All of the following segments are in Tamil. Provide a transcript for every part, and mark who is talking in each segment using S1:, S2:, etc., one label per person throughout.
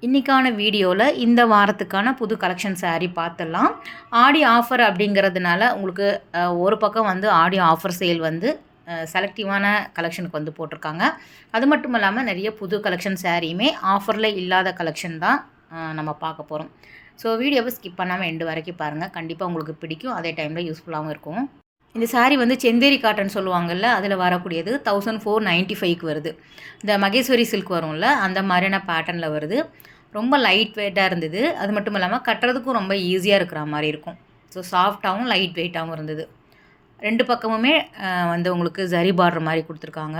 S1: இன்றைக்கான வீடியோவில் இந்த வாரத்துக்கான புது கலெக்ஷன் saree பார்த்துடலாம். ஆடி ஆஃபர் அப்படிங்கிறதுனால உங்களுக்கு ஒரு பக்கம் வந்து ஆடி ஆஃபர் சேல் வந்து செலக்டிவான கலெக்ஷனுக்கு வந்து போட்டிருக்காங்க. அது மட்டும் இல்லாமல் நிறைய புது கலெக்ஷன் சாரியுமே ஆஃபரில் இல்லாத கலெக்ஷன் தான் நம்ம பார்க்க போகிறோம். ஸோ வீடியோவை ஸ்கிப் பண்ணாமல் எண்டு வரைக்கும் பாருங்கள். கண்டிப்பாக உங்களுக்கு பிடிக்கும், அதே டைமில் யூஸ்ஃபுல்லாகவும் இருக்கும். இந்த saree வந்து செந்தேரி காட்டன் சொல்லுவாங்கள்ல, அதில் வரக்கூடியது 1495க்கு வருது. இந்த மகேஸ்வரி சில்க் வரும்ல, அந்த மாதிரியான பேட்டர்னில் வருது. ரொம்ப லைட் வெயிட்டாக இருந்தது. அது மட்டும் இல்லாமல் கட்டுறதுக்கும் ரொம்ப ஈஸியாக இருக்கிற மாதிரி இருக்கும். ஸோ சாஃப்டாகவும் லைட் வெயிட்டாகவும் இருந்தது. ரெண்டு பக்கமுமே வந்து உங்களுக்கு ஜரி பார்டர் மாதிரி கொடுத்துருக்காங்க.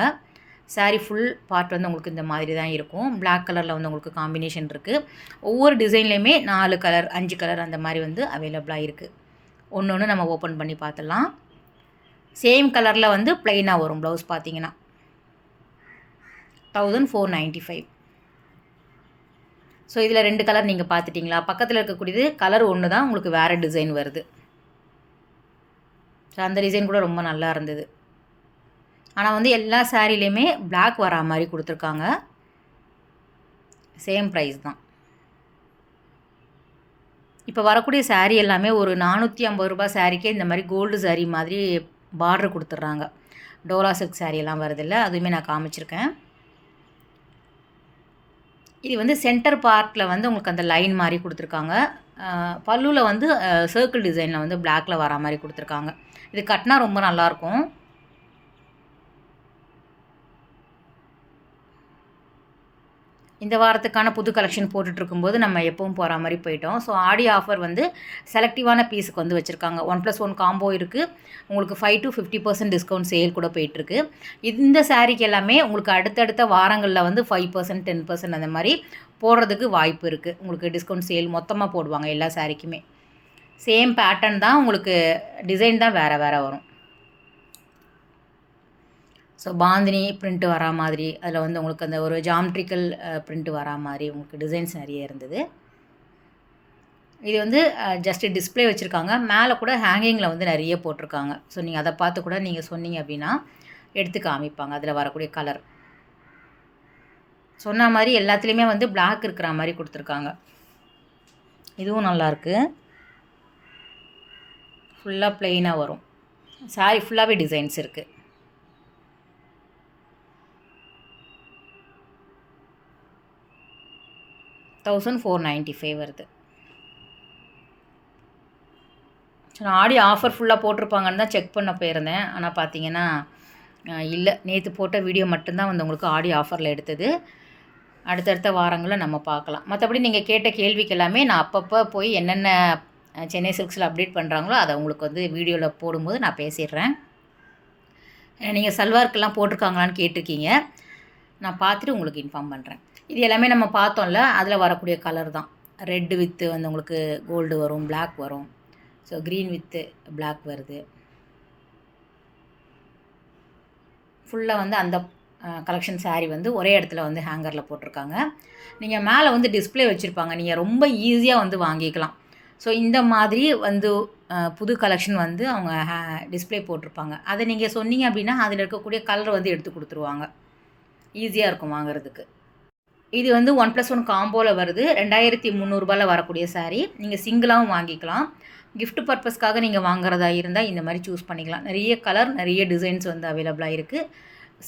S1: saree ஃபுல் பார்ட் வந்து உங்களுக்கு இந்த மாதிரி தான் இருக்கும். Black கலரில் வந்து உங்களுக்கு காம்பினேஷன் இருக்குது. ஒவ்வொரு டிசைன்லேயுமே 4 கலர் 5 கலர் அந்த மாதிரி வந்து அவைலபிளாக இருக்குது. ஒன்று ஒன்று நம்ம ஓப்பன் பண்ணி பார்த்துடலாம். சேம் கலரில் வந்து ப்ளைனாக வரும் ப்ளவுஸ் பார்த்தீங்கன்னா 1495. ஸோ இதில் 2 கலர் நீங்கள் பார்த்துட்டிங்களா? பக்கத்தில் இருக்கக்கூடியது கலர் ஒன்று தான், உங்களுக்கு வேறு டிசைன் வருது. ஸோ அந்த டிசைன் கூட ரொம்ப நல்லா இருந்தது. ஆனால் வந்து எல்லா சாரிலையுமே பிளாக் வரா மாதிரி கொடுத்துருக்காங்க. சேம் ப்ரைஸ் தான். இப்போ வரக்கூடிய saree எல்லாமே ஒரு 450 ரூபாய் சாரிக்கே இந்த மாதிரி கோல்டு saree மாதிரி பார்டர் கொடுத்துட்றாங்க. டோலா சில்க் saree எல்லாம் வருதில்ல, அதுவுமே நான் காமிச்சிருக்கேன். இது வந்து சென்டர் பார்ட்டில் வந்து உங்களுக்கு அந்த லைன் மாதிரி கொடுத்துருக்காங்க. பல்லுவில் வந்து சர்க்கிள் டிசைனில் வந்து பிளாக்கில் வரா மாதிரி கொடுத்துருக்காங்க. இது கட்டினா ரொம்ப நல்லாயிருக்கும். இந்த வாரத்துக்கான புது கலெக்ஷன் போட்டுட்ருக்கும்போது நம்ம எப்பவும் போகிற மாதிரி போயிட்டோம். ஸோ ஆடி ஆஃபர் வந்து செலக்டிவான பீஸுக்கு வந்து வச்சுருக்காங்க. 1+1 காம்போ இருக்குது. உங்களுக்கு 5 to 50% டிஸ்கவுண்ட் சேல் கூட போயிட்டுருக்கு. இந்த சாரீக்கு எல்லாமே உங்களுக்கு அடுத்தடுத்த வாரங்களில் வந்து 5%, 10% அந்த மாதிரி போடுறதுக்கு வாய்ப்பு இருக்குது. உங்களுக்கு டிஸ்கவுண்ட் சேல் மொத்தமாக போடுவாங்க எல்லா சாரீக்குமே. சேம் பேட்டர்ன் தான், உங்களுக்கு டிசைன் தான் வேறு வேறு வரும். ஸோ பாந்தினி பிரிண்ட்டு வரா மாதிரி, அதில் வந்து உங்களுக்கு அந்த ஒரு ஜாமெட்ரிக்கல் பிரிண்ட்டு வரா மாதிரி உங்களுக்கு டிசைன்ஸ் நிறைய இருந்தது. இது வந்து ஜஸ்ட்டு டிஸ்பிளே வச்சுருக்காங்க. மேலே கூட ஹேங்கிங்கில் வந்து நிறைய போட்டிருக்காங்க. ஸோ நீங்கள் அதை பார்த்து கூட நீங்கள் சொன்னீங்க அப்படின்னா எடுத்து காமிப்பாங்க அதில் வரக்கூடிய கலர். சொன்ன மாதிரி எல்லாத்துலேயுமே வந்து பிளாக் இருக்கிற மாதிரி கொடுத்துருக்காங்க. இதுவும் நல்லாயிருக்கு. ஃபுல்லாக ப்ளெயினாக வரும். சாரி ஃபுல்லாகவே டிசைன்ஸ் இருக்குது. $1495 வருது. ஸோ நான் ஆடி ஆஃபர் ஃபுல்லாக போட்டிருப்பாங்கன்னு தான் செக் பண்ண போயிருந்தேன். ஆனால் பார்த்தீங்கன்னா இல்லை, நேற்று போட்ட வீடியோ மட்டும்தான் வந்து உங்களுக்கு ஆடி ஆஃபரில் எடுத்தது. அடுத்தடுத்த வாரங்களில் நம்ம பார்க்கலாம். மற்றபடி நீங்கள் கேட்ட கேள்விக்கு எல்லாமே நான் அப்பப்போ போய் என்னென்ன சென்னை சில்க்ஸில் அப்டேட் பண்ணுறாங்களோ அதை உங்களுக்கு வந்து வீடியோவில் போடும்போது நான் பேசிடுறேன். நீங்கள் சல்வார்க்கெல்லாம் போட்டிருக்காங்களான்னு கேட்டிருக்கீங்க. நான் பார்த்துட்டு உங்களுக்கு இன்ஃபார்ம் பண்ணுறேன். இது எல்லாமே நம்ம பார்த்தோம்ல, அதில் வரக்கூடிய கலர் தான். ரெட்டு வித்து வந்து உங்களுக்கு கோல்டு வரும், பிளாக் வரும். ஸோ க்ரீன் வித்து பிளாக் வருது. ஃபுல்லாக வந்து அந்த கலெக்ஷன் saree வந்து ஒரே இடத்துல வந்து ஹேங்கரில் போட்டிருக்காங்க. நீங்கள் மேலே வந்து டிஸ்பிளே வச்சுருப்பாங்க. நீங்கள் ரொம்ப ஈஸியாக வந்து வாங்கிக்கலாம். ஸோ இந்த மாதிரி வந்து புது கலெக்ஷன் வந்து அவங்க டிஸ்பிளே போட்டிருப்பாங்க. அதை நீங்கள் சொன்னீங்க அப்படின்னா அதில் இருக்கக்கூடிய கலர் வந்து எடுத்து கொடுத்துருவாங்க. ஈஸியாக இருக்கும் வாங்குறதுக்கு. இது வந்து 1+1 காம்போவில் வருது. 2300 வரக்கூடிய saree. நீங்கள் சிங்கிளாகவும் வாங்கிக்கலாம். கிஃப்ட் பர்பஸ்க்காக நீங்கள் வாங்குறதா இருந்தால் இந்த மாதிரி சூஸ் பண்ணிக்கலாம். நிறைய கலர் நிறைய டிசைன்ஸ் வந்து அவைலபிளாக இருக்குது.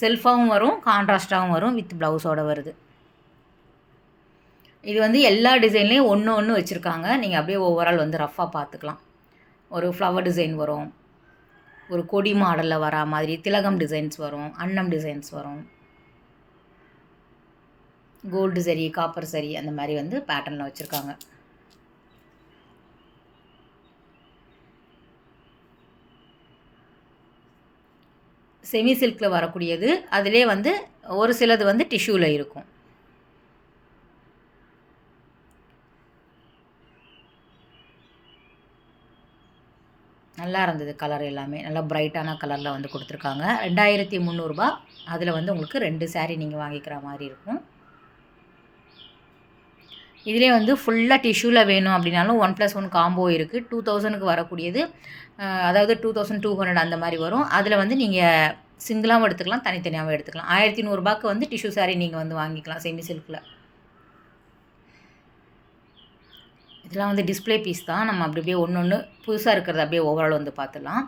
S1: செல்ஃபாகவும் வரும், கான்ட்ராஸ்ட்டாகவும் வரும், வித் ப்ளவுஸோடு வருது. இது வந்து எல்லா டிசைன்லேயும் ஒன்று ஒன்று வச்சுருக்காங்க. நீங்கள் அப்படியே ஓவரால் வந்து ரஃப்பாக பார்த்துக்கலாம். ஒரு ஃப்ளவர் டிசைன் வரும், ஒரு கொடி மாடலில் வரா மாதிரி திலகம் டிசைன்ஸ் வரும், அன்னம் டிசைன்ஸ் வரும், கோல்டு சரி, காப்பர் சரி, அந்த மாதிரி வந்து பேட்டர்னில் வச்சுருக்காங்க. செமி சில்கில் வரக்கூடியது, அதிலே வந்து ஒரு சிலது வந்து டிஷ்யூவில் இருக்கும். நல்லா இருந்தது கலர் எல்லாமே. நல்லா பிரைட்டான கலரில் வந்து கொடுத்துருக்காங்க. 2300 அதில் வந்து உங்களுக்கு 2 saree நீங்கள் வாங்கிக்கிற மாதிரி இருக்கும். இதிலே வந்து ஃபுல்லாக டிஷ்யூவில் வேணும் அப்படின்னாலும் 1+1 காம்போ இருக்குது. 2000க்கு வரக்கூடியது, அதாவது 2200 அந்த மாதிரி வரும். அதில் வந்து நீங்கள் சிங்கிளாகவும் எடுத்துக்கலாம், தனித்தனியாகவும் எடுத்துக்கலாம். 1100 வந்து டிஷ்யூ saree நீங்கள் வந்து வாங்கிக்கலாம் செமி சில்கில். இதெல்லாம் வந்து டிஸ்ப்ளே பீஸ் தான். நம்ம அப்படி அப்படியே ஒன்று ஒன்று புதுசாக இருக்கிறத அப்படியே ஓவரால் வந்து பார்த்துடலாம்.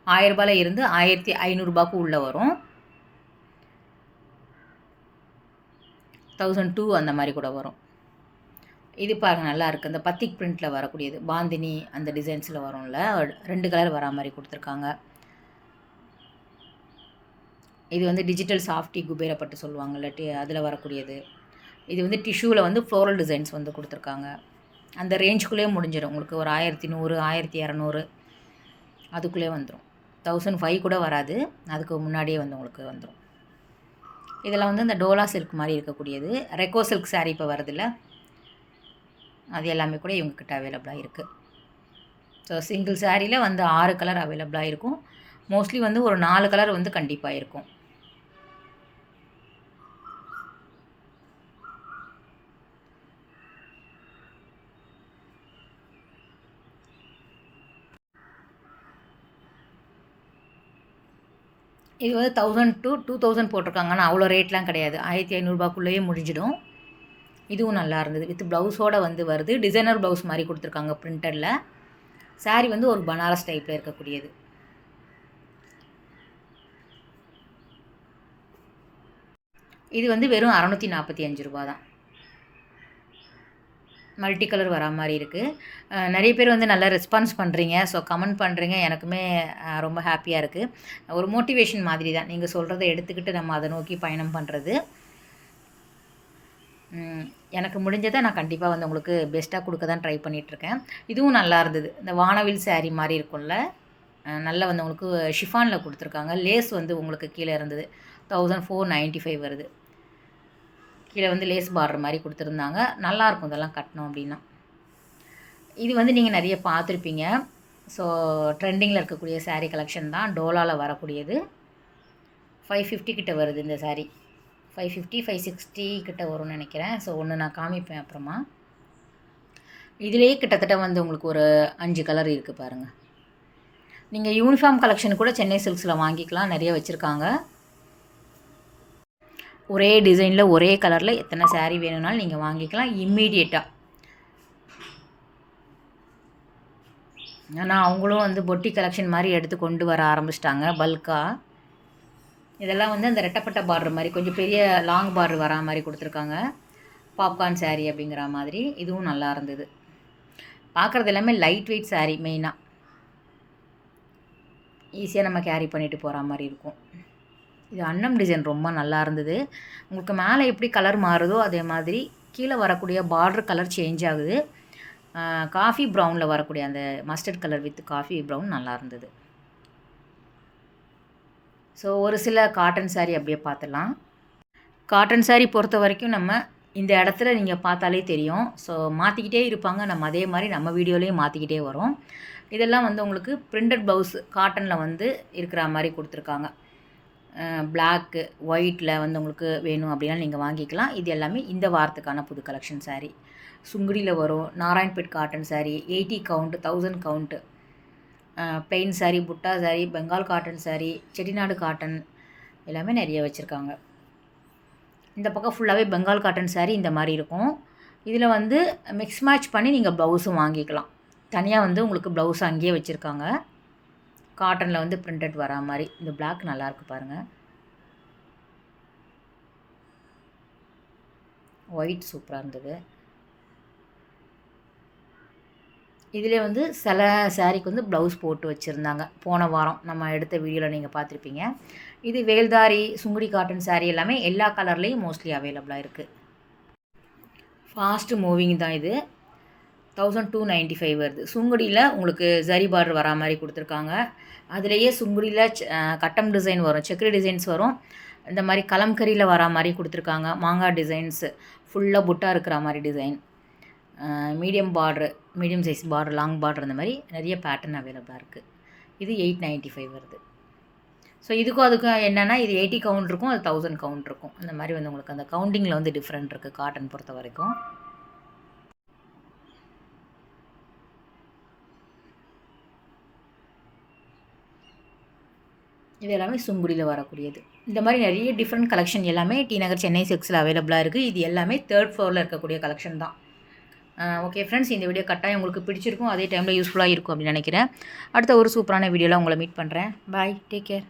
S1: 1000 ரூபாயில இருந்து 1500 உள்ளே வரும். 1002 அந்த மாதிரி கூட வரும். இது பாருங்க நல்லா இருக்குது. அந்த பத்திக் பிரிண்ட்டில் வரக்கூடியது பாந்தினி அந்த டிசைன்ஸில் வரும்ல, 2 கலர் வரா மாதிரி கொடுத்துருக்காங்க. இது வந்து டிஜிட்டல் சாஃப்டி குபேரப்பட்டு சொல்லுவாங்கள்ல, அதில் வரக்கூடியது. இது வந்து டிஷ்யூவில் வந்து ஃப்ளோரல் டிசைன்ஸ் வந்து கொடுத்துருக்காங்க. அந்த ரேஞ்சுக்குள்ளேயே முடிஞ்சிடும் உங்களுக்கு. ஒரு 1100 1200 அதுக்குள்ளே வந்துடும். 1005 கூட வராது, அதுக்கு முன்னாடியே வந்து உங்களுக்கு வந்துடும். இதெல்லாம் வந்து இந்த டோலா சில்க் மாதிரி இருக்கக்கூடியது. ரெக்கோ சில்க் சாரீ இப்போ வருதில்ல, அது எல்லாமே கூட இவங்கக்கிட்ட அவைலபிளாக இருக்குது. ஸோ சிங்கிள் சாரியில் வந்து 6 கலர் அவைலபிளாக இருக்கும். மோஸ்ட்லி வந்து ஒரு 4 கலர் வந்து கண்டிப்பாக இருக்கும். இது வந்து 1000 to 2000 போட்டிருக்காங்க. ஆனால் அவ்வளோ ரேட்லாம் கிடையாது. 1500 முடிஞ்சிடும். இதுவும் நல்லா இருந்தது. வித் ப்ளவுஸோடு வந்து வருது. டிசைனர் ப்ளவுஸ் மாதிரி கொடுத்துருக்காங்க பிரிண்டடில். சாரீ வந்து ஒரு பனாரஸ் டைப்பில் இருக்கக்கூடியது. இது வந்து வெறும் 645 ரூபா தான். மல்டி கலர் வரா மாதிரி இருக்குது. நிறைய பேர் வந்து நல்லா ரெஸ்பான்ஸ் பண்ணுறீங்க. ஸோ கமெண்ட் பண்ணுறீங்க. எனக்குமே ரொம்ப ஹாப்பியாக இருக்குது. ஒரு மோட்டிவேஷன் மாதிரி தான். நீங்கள் சொல்கிறத எடுத்துக்கிட்டு நம்ம அதை நோக்கி பயணம் பண்ணுறது. எனக்கு முடிஞ்சதை நான் கண்டிப்பாக வந்து உங்களுக்கு பெஸ்ட்டாக கொடுக்க தான் ட்ரை பண்ணிகிட்ருக்கேன். இதுவும் நல்லா இருந்தது. இந்த வானவில் சாரீ மாதிரி இருக்கும்ல, நல்லா வந்து உங்களுக்கு ஷிஃபானில் கொடுத்துருக்காங்க. லேஸ் வந்து உங்களுக்கு கீழே இருந்தது. 1495 வருது. கீழே வந்து லேஸ் பார்டர் மாதிரி கொடுத்துருந்தாங்க. நல்லாயிருக்கும் இதெல்லாம் கட்டணும் அப்படின்னா. இது வந்து நீங்கள் நிறைய பார்த்துருப்பீங்க. ஸோ ட்ரெண்டிங்கில் இருக்கக்கூடிய சாரீ கலெக்ஷன் தான். டோலாவில் வரக்கூடியது. 550 கிட்ட வருது இந்த சாரீ. 550 560 கிட்ட வரும்னு நினைக்கிறேன். ஸோ ஒன்று நான் காமிப்பேன் அப்புறமா. இதிலேயே கிட்டத்தட்ட வந்து உங்களுக்கு ஒரு 5 கலர் இருக்குது பாருங்கள். நீங்கள் யூனிஃபார்ம் கலெக்ஷன் கூட சென்னை சில்க்ஸில் வாங்கிக்கலாம். நிறைய வச்சுருக்காங்க. ஒரே டிசைனில் ஒரே கலரில் எத்தனை சாரீ வேணும்னாலும் நீங்கள் வாங்கிக்கலாம் இம்மீடியட்டாக. ஆனால் அவங்களும் வந்து பொட்டி கலெக்ஷன் மாதிரி எடுத்து கொண்டு வர ஆரம்பிச்சிட்டாங்க பல்காக. இதெல்லாம் வந்து அந்த ரெட்டப்பட்ட பார்டர் மாதிரி கொஞ்சம் பெரிய லாங் பார்டர் வரா மாதிரி கொடுத்துருக்காங்க. பாப்கார்ன் சாரீ அப்படிங்கிற மாதிரி. இதுவும் நல்லா இருந்தது. பார்க்குறது எல்லாமே லைட் வெயிட் சாரீ. மெயினாக ஈஸியாக நம்ம கேரி பண்ணிட்டு போகிற மாதிரி இருக்கும். இது அன்னம் டிசைன் ரொம்ப நல்லா இருந்தது. உங்களுக்கு மேலே எப்படி கலர் மாறுதோ அதே மாதிரி கீழே வரக்கூடிய பார்டர் கலர் சேஞ்ச் ஆகுது. காஃபி ப்ரௌனில் வரக்கூடிய அந்த mustard colour with coffee brown நல்லா இருந்தது. ஸோ ஒரு சில காட்டன் சாரீ அப்படியே பார்த்துடலாம். காட்டன் சாரீ பொறுத்த வரைக்கும் நம்ம இந்த இடத்துல நீங்கள் பார்த்தாலே தெரியும். ஸோ மாற்றிக்கிட்டே இருப்பாங்க. நம்ம அதே மாதிரி நம்ம வீடியோலேயும் மாற்றிக்கிட்டே வரோம். இதெல்லாம் வந்து உங்களுக்கு பிரிண்டட் ப்ளவுஸ் காட்டனில் வந்து இருக்கிற மாதிரி கொடுத்துருக்காங்க. பிளாக்கு ஒயிட்டில் வந்து உங்களுக்கு வேணும் அப்படின்னா நீங்கள் வாங்கிக்கலாம். இது எல்லாமே இந்த வாரத்துக்கான புது கலெக்ஷன் சாரீ. சுங்குடியில் வரும். Narayanpet cotton sari 80 count 1000 count. Plain sari, புட்டா சாரீ, பெங்கால் காட்டன் சாரீ, செட்டிநாடு காட்டன் எல்லாமே நிறைய வச்சுருக்காங்க. இந்த பக்கம் ஃபுல்லாகவே பெங்கால் காட்டன் சாரீ இந்த மாதிரி இருக்கும். இதில் வந்து மிக்ஸ் மேட்ச் பண்ணி நீங்கள் ப்ளவுஸும் வாங்கிக்கலாம். தனியாக வந்து உங்களுக்கு ப்ளவுஸ் அங்கேயே வச்சுருக்காங்க. காட்டனில் வந்து பிரிண்டட் வரா மாதிரி. இந்த பிளாக் நல்லாயிருக்கு பாருங்கள். ஒயிட் சூப்பராக இருந்தது. இதிலே வந்து சில சாரீக்கு வந்து ப்ளவுஸ் போட்டு வச்சுருந்தாங்க. போன வாரம் நம்ம எடுத்த வீடியோவில் நீங்கள் பார்த்துருப்பீங்க. இது வேல்தாரி சுங்குடி காட்டன் சாரீ எல்லாமே எல்லா கலர்லேயும் மோஸ்ட்லி அவைலபிளாக இருக்குது. ஃபாஸ்ட்டு மூவிங் தான் இது. 1295 வருது. சுங்குடியில் உங்களுக்கு ஜரி பார்டர் வரா மாதிரி கொடுத்துருக்காங்க. அதுலேயே சுங்குடியில் கட்டம் டிசைன் வரும், செக்குரி டிசைன்ஸ் வரும். இந்த மாதிரி கலம்கரியில் வரா மாதிரி கொடுத்துருக்காங்க. மாங்காய் டிசைன்ஸு ஃபுல்லாக புட்டா இருக்கிற மாதிரி design. Medium border, medium size border, long border, அந்த மாதிரி நிறைய பேட்டர்ன் அவைலபிளாக இருக்குது. இது 895 வருது. ஸோ இதுக்கும் அதுக்கும் என்னென்னா இது 80 கவுண்ட் இருக்கும், அது 1000 கவுண்ட் இருக்கும். அந்த மாதிரி வந்து உங்களுக்கு அந்த கவுண்டிங்கில் வந்து டிஃப்ரெண்ட் இருக்குது காட்டன் பொறுத்த வரைக்கும். இது எல்லாமே சுங்குடியில் வரக்கூடியது. இந்த மாதிரி நிறைய டிஃப்ரெண்ட் கலெக்ஷன் எல்லாமே டி நகர் சென்னை சில்க்ஸில் அவைலபிளாக இருக்குது. இது எல்லாமே 3rd ஃப்ளோரில் இருக்கக்கூடிய கலெக்ஷன் தான். ஓகே ஃப்ரெண்ட்ஸ், இந்த வீடியோ கட்டாயம் உங்களுக்கு பிடிச்சிருக்கும், அதே டைமில் யூஸ்ஃபுல்லாக இருக்கும் அப்படின்னு நினைக்கிறேன். அடுத்த ஒரு சூப்பரான வீடியோவில் உங்களை மீட் பண்ணுறேன். பாய், டேக் கேர்.